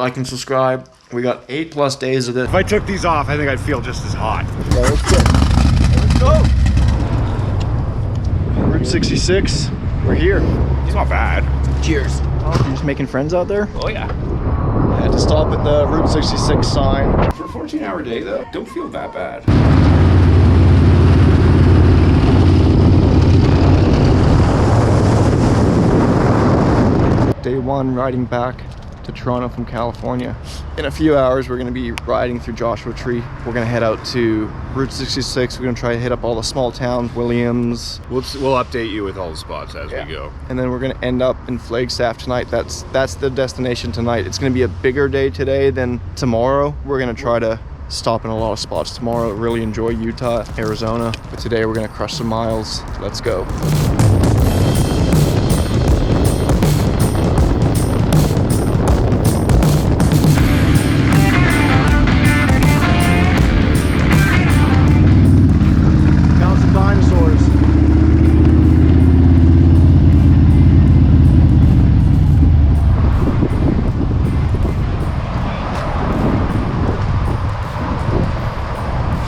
like, and subscribe. We got 8+ days of this. If I took these off, I think I'd feel just as hot. Yeah, let's go. Route 66. We're here. It's not bad. Cheers. Oh, you're just making friends out there? Oh yeah. I had to stop at the Route 66 sign. For a 14-hour day though, don't feel that bad. Day one, riding back to Toronto from California. In a few hours, we're gonna be riding through Joshua Tree. We're gonna head out to Route 66. We're gonna try to hit up all the small towns, Williams. We'll update you with all the spots as we go. And then we're gonna end up in Flagstaff tonight. That's the destination tonight. It's gonna be a bigger day today than tomorrow. We're gonna try to stop in a lot of spots tomorrow. Really enjoy Utah, Arizona. But today we're gonna crush some miles. Let's go.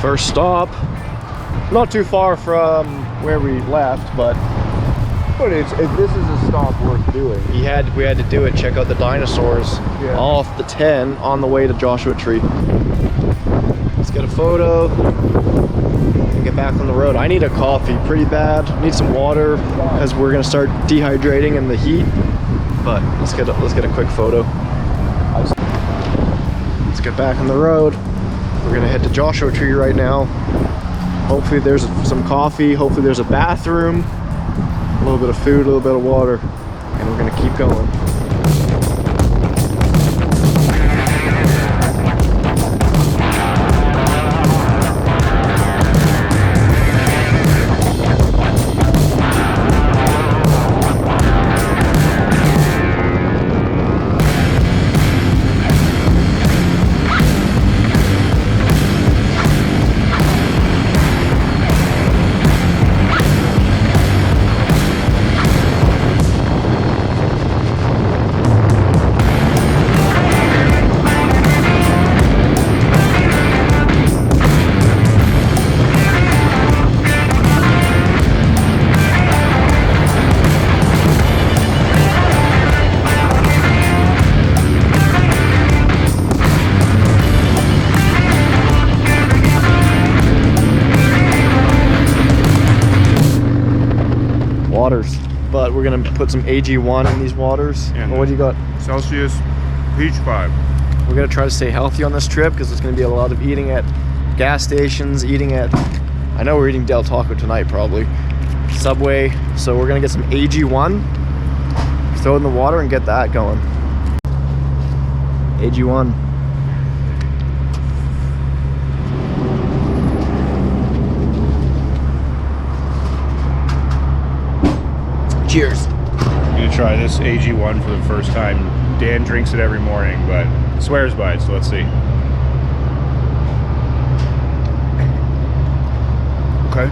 First stop, not too far from where we left, but this is a stop worth doing. We had to do it. Check out the dinosaurs off the 10 on the way to Joshua Tree. Let's get a photo and get back on the road. I need a coffee pretty bad. Need some water because we're gonna start dehydrating in the heat. But let's get a quick photo. Let's get back on the road. We're gonna head to Joshua Tree right now. Hopefully there's some coffee, hopefully there's a bathroom, a little bit of food, a little bit of water, and we're gonna keep going. Waters, but we're gonna put some Ag1 in these waters. Yeah. Well, what do you got? Celsius Peach Vibe. We're gonna try to stay healthy on this trip because there's gonna be a lot of eating at gas stations, I know we're eating Del Taco tonight probably, Subway, so we're gonna get some Ag1, throw it in the water and get that going. Ag1. Cheers. I'm gonna try this Ag1 for the first time. Dan drinks it every morning, but swears by it, so let's see. Okay.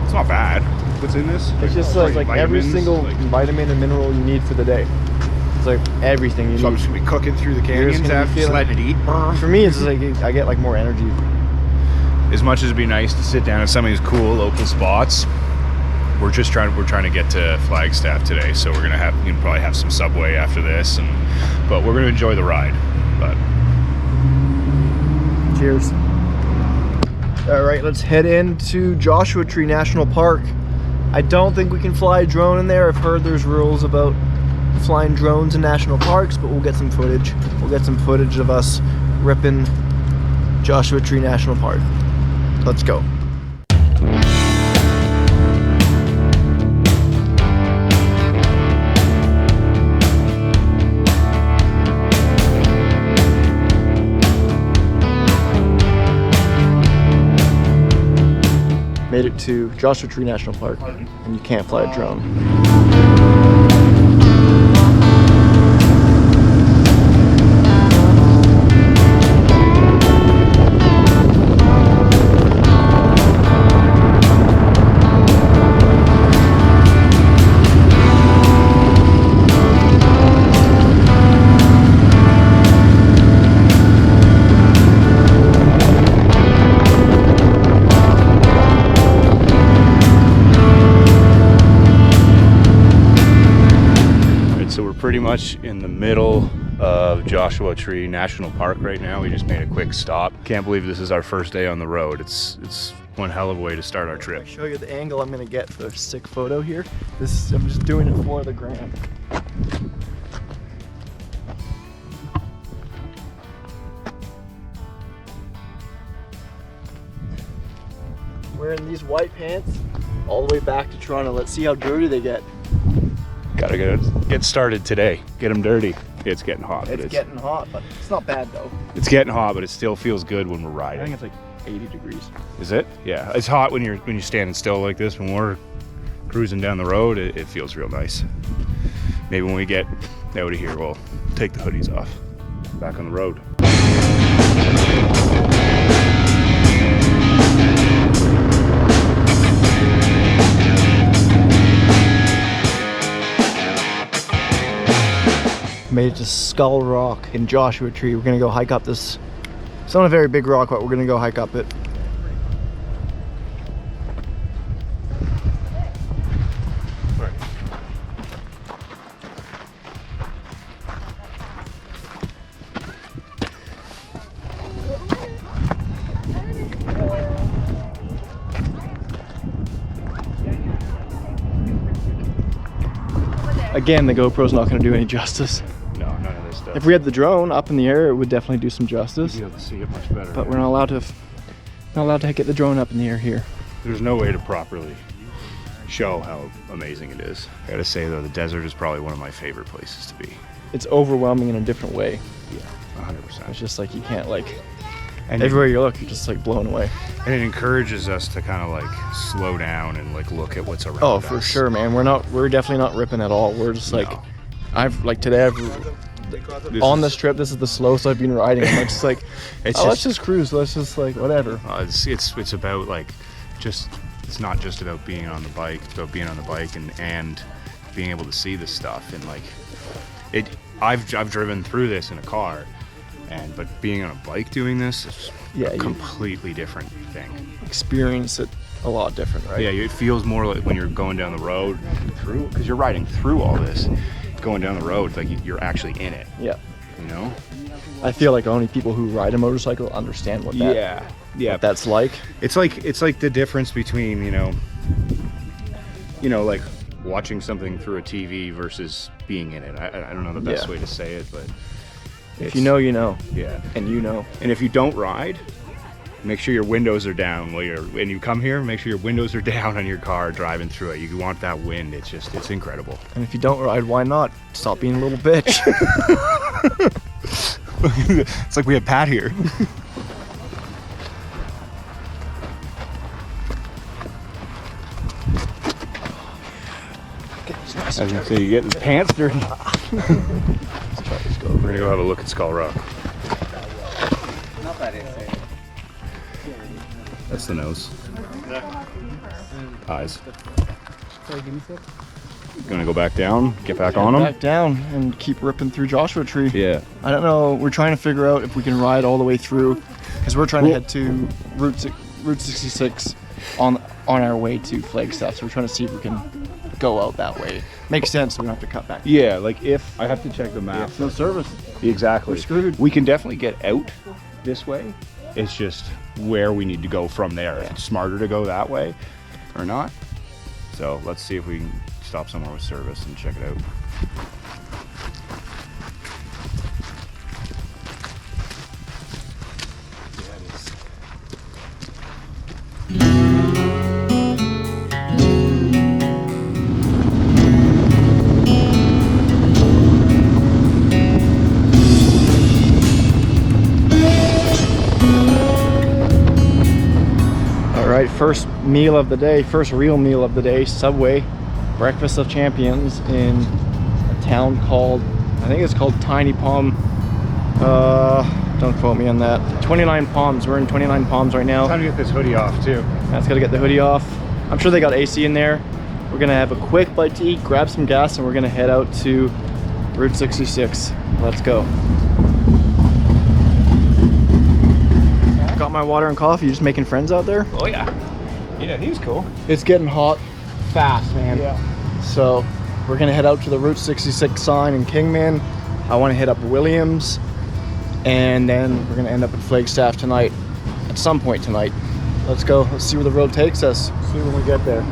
It's not bad. What's in this? It's just like every single vitamin and mineral you need for the day. It's like everything you need. So I'm just gonna be cooking through the canyons after just letting it eat. For me, it's just like I get like more energy. As much as it'd be nice to sit down at some of these cool local spots, we're trying to get to Flagstaff today, so we're gonna probably have some Subway after this, but we're gonna enjoy the ride. But cheers. All right, let's head into Joshua Tree National Park. I don't think we can fly a drone in there. I've heard there's rules about flying drones in national parks, but we'll get some footage. We'll get some footage of us ripping Joshua Tree National Park. Let's go. Made it to Joshua Tree National Park, and you can't fly a drone. much in the middle of Joshua Tree National Park right now. We just made a quick stop. Can't believe this is our first day on the road. It's one hell of a way to start our trip. I'll show you the angle I'm gonna get for a sick photo here. I'm just doing it for the gram. Wearing these white pants all the way back to Toronto. Let's see how dirty they get. Gotta get started today. Get them dirty. It's getting hot. It's getting hot, but it's not bad though. It's getting hot, but it still feels good when we're riding. I think it's like 80 degrees. Is it? Yeah. It's hot when you're standing still like this. When we're cruising down the road, it feels real nice. Maybe when we get out of here, we'll take the hoodies off. Back on the road. Made it to Skull Rock in Joshua Tree. We're gonna go hike up this. It's not a very big rock, but we're gonna go hike up it. Again, the GoPro's not gonna do any justice. No, none of this stuff. If we had the drone up in the air, it would definitely do some justice. You'd be able to see it much better. But we're not allowed to get the drone up in the air here. There's no way to properly show how amazing it is. I gotta say though, the desert is probably one of my favorite places to be. It's overwhelming in a different way. Yeah, 100%. It's just like you can't like, And everywhere you look, you're just like blown away. And it encourages us to kind of like slow down and like look at what's around us. Oh, for sure, man. We're definitely not ripping at all. We're just like, No. on this trip, this is the slowest I've been riding. I'm just like, let's just cruise. Let's just like, whatever. It's about like, it's not just about being on the bike. It's about being on the bike and being able to see this stuff. And like, I've driven through this in a car, but being on a bike doing this is a completely different thing. Experience it a lot different, right? Yeah, it feels more like when you're going down the road through, because you're riding through all this, going down the road, like you're actually in it. Yeah. You know? I feel like only people who ride a motorcycle understand what that. Yeah. What that's like. It's like the difference between, you know, like watching something through a TV versus being in it. I don't know the best way to say it, but if you know, you know. Yeah. And you know. And if you don't ride, make sure your windows are down when you come here. Make sure your windows are down on your car driving through it. You want that wind. It's incredible. And if you don't ride, why not? Stop being a little bitch. It's like we have Pat here. I was gonna say, you get his pants dirty. Let's go. We're gonna go have a look at Skull Rock. That's the nose. Eyes. Gonna go back down, get back on them? Back down and keep ripping through Joshua Tree. Yeah. I don't know. We're trying to figure out if we can ride all the way through, because we're trying to head to Route 66 on our way to Flagstaff. So we're trying to see if we can go out that way. Makes sense. We don't have to cut back. Yeah, like if I have to check the map. No service. Exactly. We're screwed. We can definitely get out this way. It's just where we need to go from there. If it's smarter to go that way or not. So let's see if we can stop somewhere with service and check it out. First meal of the day, first real meal of the day, Subway, breakfast of champions in a town called, I think it's called Tiny Palm. Don't quote me on that. 29 Palms. We're in 29 Palms right now. Time to get this hoodie off too. That's gotta get the hoodie off. I'm sure they got AC in there. We're gonna have a quick bite to eat, grab some gas, and we're gonna head out to Route 66. Let's go. Got my water and coffee. You just making friends out there? Oh yeah. Yeah, he was cool. It's getting hot fast, man. Yeah. So we're gonna head out to the Route 66 sign in Kingman. I want to hit up Williams, and then we're gonna end up at Flagstaff tonight, at some point tonight. Let's go. Let's see where the road takes us. See when we get there.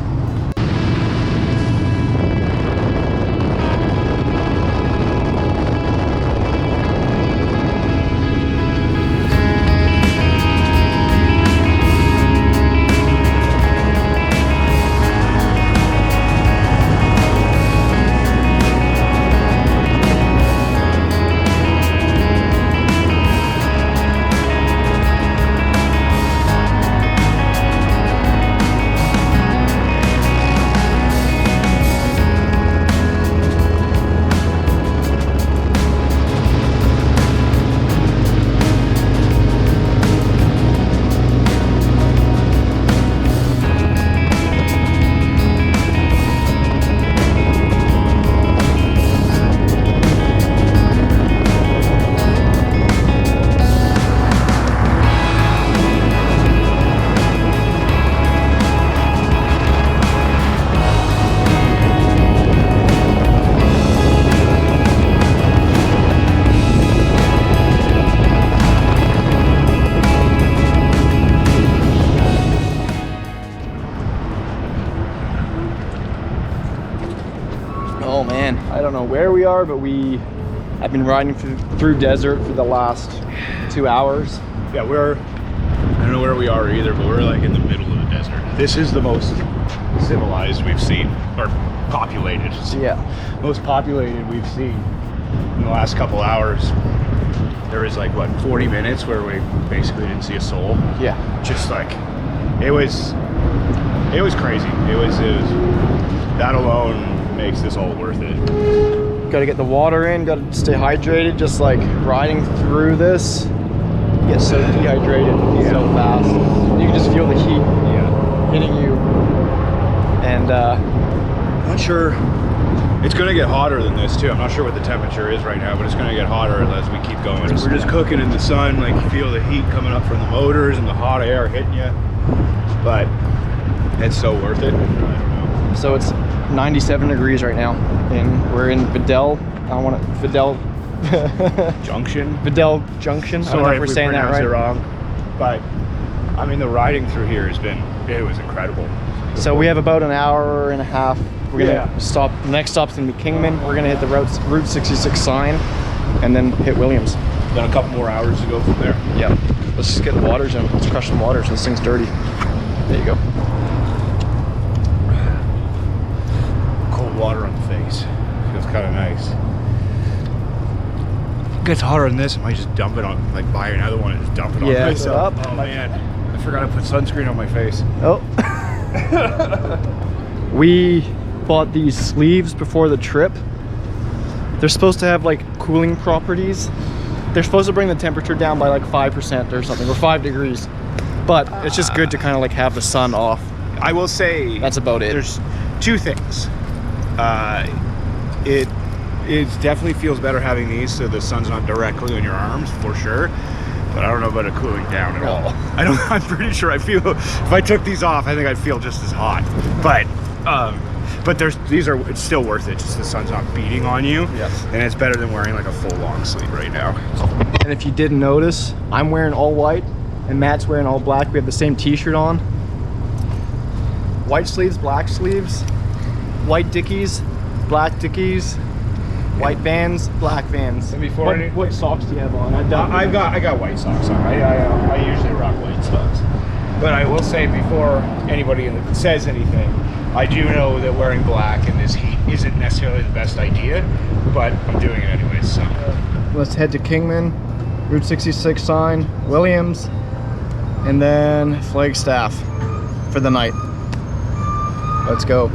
Oh man, I don't know where we are, but I've been riding through desert for the last 2 hours. Yeah, I don't know where we are either, but we're like in the middle of the desert. This is the most civilized we've seen, or populated. Yeah. Most populated we've seen in the last couple hours. There was like, what, 40 minutes where we basically didn't see a soul. Yeah. Just like, it was crazy. It was that alone makes this all worth it. Gotta get the water in, gotta stay hydrated. Just like riding through this, you get so dehydrated so fast. You can just feel the heat hitting you. And I'm not sure, it's gonna get hotter than this too. I'm not sure what the temperature is right now, but it's gonna get hotter as we keep going. We're just cooking in the sun, like you feel the heat coming up from the motors and the hot air hitting you. But it's so worth it. I don't know. So it's 97 degrees right now, and we're in Vidal Junction. Vidal Junction. I don't know if we're saying that right. It wrong, but I mean the riding through here it was incredible. So we have about an hour and a half. We're gonna stop. The next stop's gonna be Kingman. We're gonna hit the Route 66 sign, and then hit Williams. Got a couple more hours to go from there. Yeah. Let's just get the waters in. Let's crush some waters. This thing's dirty. There you go. Cold water on the face. Feels kind of nice. If it gets hotter than this, I might just dump it on, like buy another one and just dump it on myself. Oh man, I forgot to put sunscreen on my face. Oh. We bought these sleeves before the trip. They're supposed to have like cooling properties. They're supposed to bring the temperature down by like 5% or something, or 5 degrees. But it's just good to kind of like have the sun off. I will say that's about it. There's two things. It definitely feels better having these so the sun's not directly on your arms for sure. But I don't know about it cooling down at all. I'm pretty sure if I took these off, I think I'd feel just as hot. But it's still worth it. Just the sun's not beating on you. Yes. And it's better than wearing like a full long sleeve right now. And if you didn't notice, I'm wearing all white and Matt's wearing all black. We have the same t-shirt on. White sleeves, black sleeves, white dickies, black dickies, white Vans, black Vans. And before what socks do you have on? I got white socks on. I usually rock white socks. But I will say before anybody says anything, I do know that wearing black in this heat isn't necessarily the best idea, but I'm doing it anyways. So let's head to Kingman, Route 66 sign, Williams, and then Flagstaff for the night. Let's go.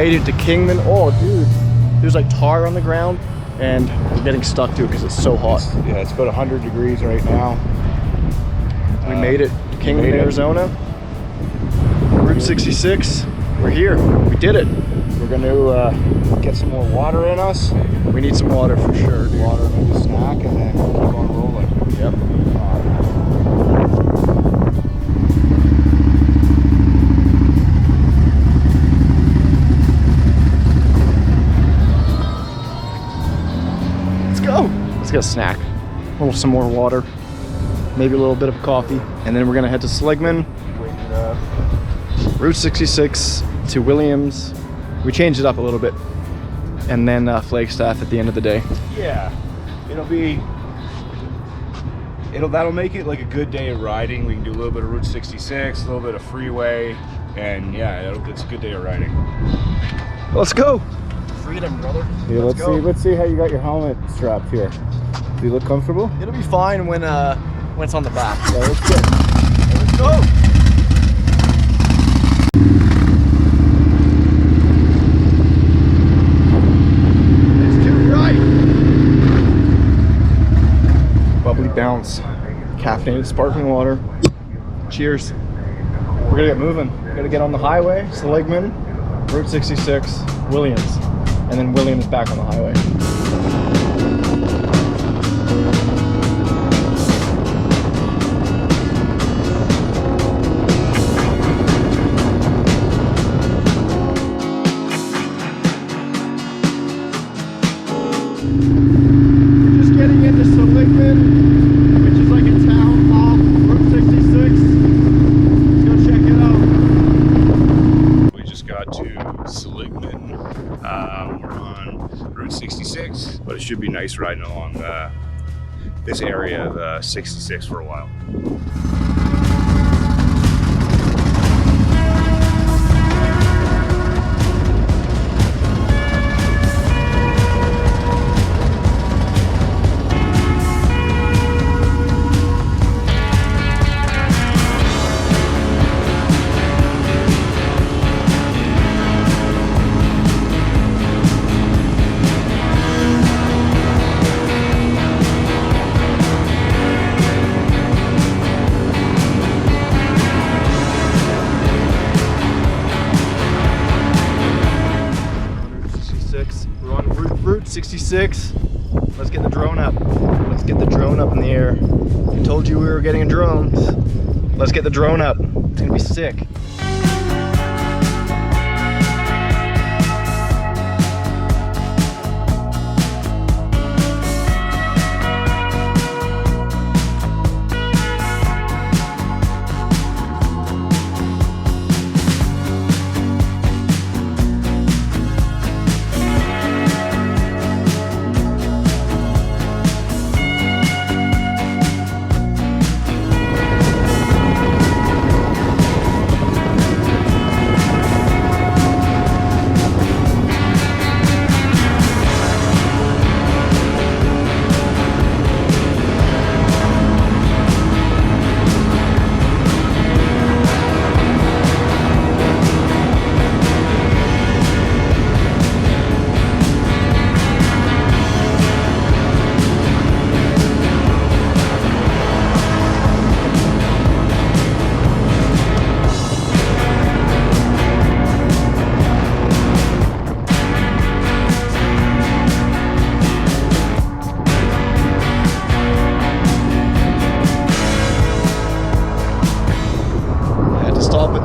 made it to Kingman. Oh, dude, there's like tar on the ground, and we're getting stuck to it because it's so hot. Yeah, it's about 100 degrees right now. We made it to Kingman, Arizona. Route 66. We're here. We did it. We're gonna get some more water in us. We need some water for sure, dude. Water, maybe a snack, and then keep on rolling. Yep. Let's go. Let's get a snack. Some more water. Maybe a little bit of coffee. And then we're gonna head to Seligman. Route 66 to Williams. We changed it up a little bit. And then Flagstaff at the end of the day. Yeah, that'll make it like a good day of riding. We can do a little bit of Route 66, a little bit of freeway, and yeah, it's a good day of riding. Let's go. Freedom, brother. Yeah, let's see how you got your helmet strapped here. Do you look comfortable? It'll be fine when it's on the back. Yeah, let's go. Let's go. Bubbly bounce, caffeinated sparkling water. Cheers. We're gonna get moving. We're gonna get on the highway, Seligman, Route 66, Williams, and then Williams back on the highway. But it should be nice riding along this area of 66 for a while. We're on Route 66. Let's get the drone up. Let's get the drone up in the air. I told you we were getting a drone. Let's get the drone up. It's gonna be sick.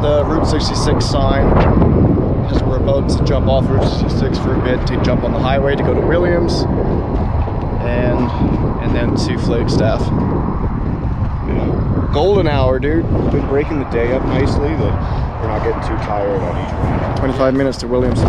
The Route 66 sign because we're about to jump off Route 66 for a bit to jump on the highway to go to Williams and then to Flagstaff. Yeah. Golden hour, dude. We've been breaking the day up nicely that we're not getting too tired on each one. 25 minutes to Williams.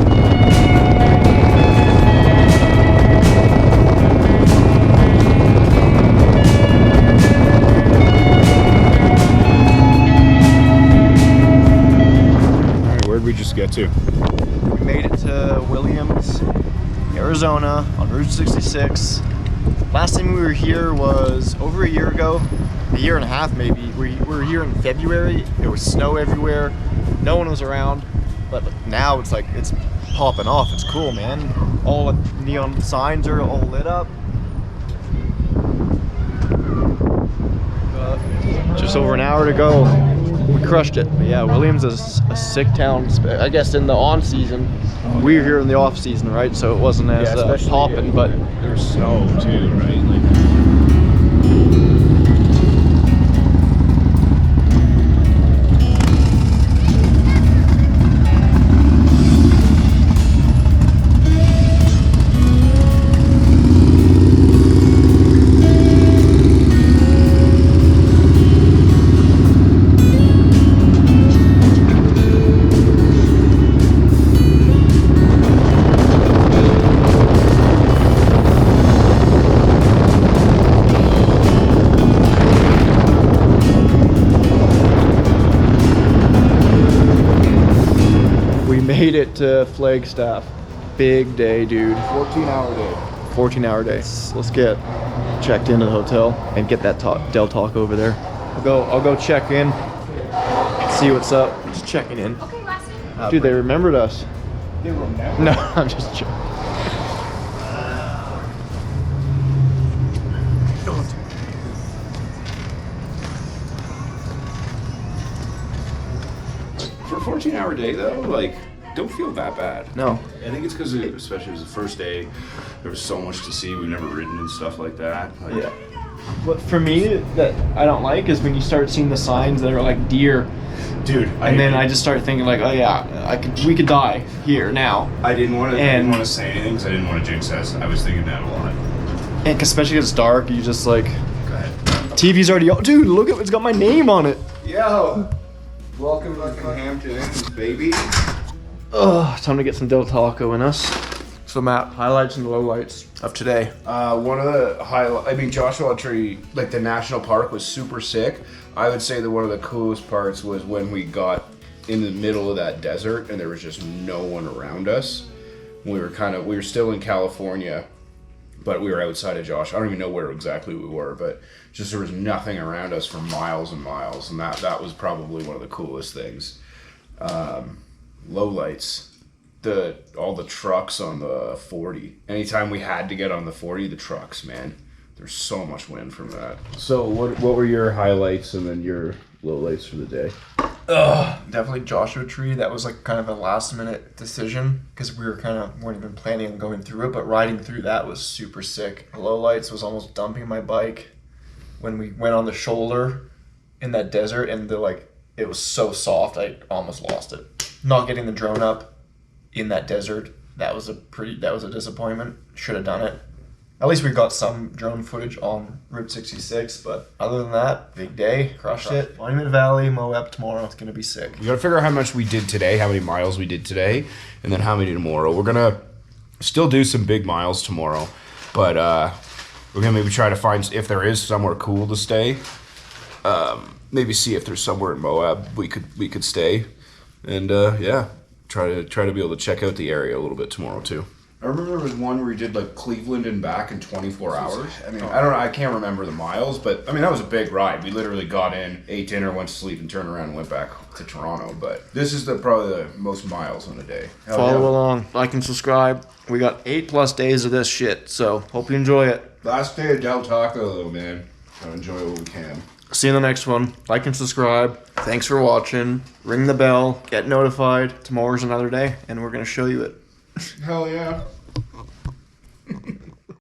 We just get to. We made it to Williams, Arizona on Route 66. Last time we were here was over a year ago, a year and a half maybe. We were here in February. There was snow everywhere. No one was around. But now it's like it's popping off. It's cool, man. All the neon signs are all lit up. Just over an hour to go. We crushed it. But yeah, Williams is a sick town. I guess in the on season, we're here in the off season, right? So it wasn't as popping, but there's snow too, right? Like, made it to Flagstaff. Big day, dude. 14-hour day. 14-hour day. Let's get checked into the hotel and get that Del Taco over there. I'll go check in, see what's up. Just checking in. Okay, last name? Dude, they remembered us. They remember. No, I'm just joking. for a 14-hour day though, like, don't feel that bad. No. I think it's because, especially it was the first day, there was so much to see. We've never ridden and stuff like that. Like, Yeah. What for me that I don't like is when you start seeing the signs that are like deer, dude. and then I just start thinking like, oh yeah, we could die here now. I didn't want to say anything because I didn't want to jinx us. I was thinking that a lot. And especially 'cause it's dark, you just like, Go ahead. TV's already. Oh, dude, look at it's got my name on it. Yo, welcome to Hampton, baby. Ugh, time to get some Del Taco in us. So Matt, highlights and lowlights of today. One of the highlights, I mean, Joshua Tree, like the national park was super sick. I would say that one of the coolest parts was when we got in the middle of that desert and there was just no one around us. We were still in California, but we were outside of Josh. I don't even know where exactly we were, but just there was nothing around us for miles and miles, and that was probably one of the coolest things. Lowlights. All the trucks on the 40. Anytime we had to get on the 40, the trucks, man. There's so much wind from that. So what were your highlights and then your lowlights for the day? Definitely Joshua Tree. That was like kind of a last minute decision because we weren't even planning on going through it, but riding through that was super sick. Lowlights was almost dumping my bike when we went on the shoulder in that desert, and it was so soft I almost lost it. Not getting the drone up in that desert, that was a disappointment. Should have done it. At least we got some drone footage on Route 66, but other than that, big day, crushed it. Monument Valley, Moab tomorrow, it's gonna be sick. We gotta figure out how much we did today, how many miles we did today, and then how many tomorrow. We're gonna still do some big miles tomorrow, but we're gonna maybe try to find if there is somewhere cool to stay. Maybe see if there's somewhere in Moab we could stay, and try to be able to check out the area a little bit tomorrow too. I remember there was one where we did like Cleveland and back in 24 hours. I mean, I can't remember the miles, but I mean that was a big ride. We literally got in, ate dinner, went to sleep, and turned around and went back to Toronto. But this is probably the most miles in a day. Follow along, like and subscribe. We got 8+ days of this shit, so hope you enjoy it. Last day of Del Taco though, man. Gotta enjoy what we can. See you in the next one. Like and subscribe. Thanks for watching. Ring the bell. Get notified. Tomorrow's another day, and we're going to show you it. Hell yeah.